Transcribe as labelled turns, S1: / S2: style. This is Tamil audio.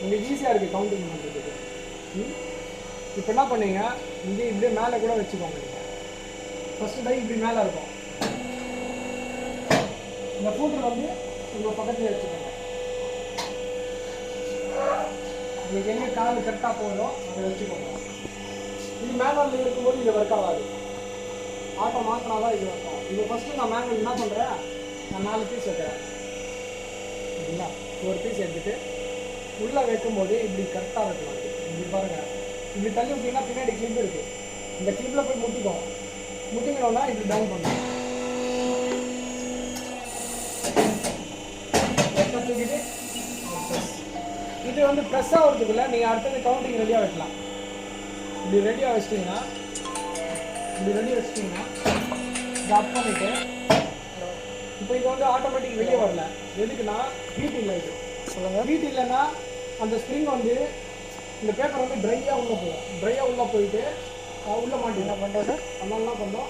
S1: உங்களுக்கு ஈஸியாக இருக்குது கவுண்டிங் பண்ணுறதுக்கு. இப்போ என்ன பண்ணீங்க, இங்கே இப்படியே மேலே கூட வச்சுக்கோங்க. நீங்கள் ஃபஸ்ட்டு டை இப்படி மேலே இருக்கும், இந்த ஃபூட்டர் வந்து உங்கள் பக்கத்துலேயே வச்சுக்கோங்க. உங்களுக்கு எங்கே கால் கரெக்டாக போதும் அதை வச்சுக்கோங்க. இது மேனுவலில் இருக்கும்போது இது ஒர்க் ஆகாது, ஆட்டோ மாற்றினா தான் இது ஒர்க் ஆகும். இது ஃபஸ்ட்டு நான் மேனுவல் என்ன பண்ணுறேன், நான் 4 பீஸ் வைக்கிறேன் சரிங்களா. ஒரு பீஸ் எடுத்துகிட்டு உள்ளே வைக்கும்போது இப்படி கரெக்டாக வைக்கலாம். இப்படி பாருங்கள், இப்படி தள்ளி விட்டிங்கன்னா பின்னாடி கிளிப் இருக்குது, இந்த கிளிப்பில் போய் முட்டிக்கும். முட்டிக்கணும்னா இப்படி டவுன் பண்ணணும், தூக்கிட்டு இது வந்து ப்ரெஸ் ஆகிறதுக்குள்ள நீங்கள் அடுத்தது கவுண்டிங் ரெடியாக வைக்கலாம். இப்படி ரெடியாக வச்சிட்டிங்கன்னா இதை அப் பண்ணிவிட்டு இப்போ இது வந்து ஆட்டோமேட்டிக் வெளியே வரல. எதுக்குன்னா ஹீட் இல்லை. இது சொல்லுங்கள், ஹீட் இல்லைன்னா அந்த ஸ்ப்ரிங் வந்து இந்த பேப்பர் வந்து ட்ரையாக உள்ளே போயிடும். ட்ரையாக உள்ளே போயிட்டு உள்ளே மாட்டி என்ன பண்ணுறது, அதனால என்ன பண்ணோம்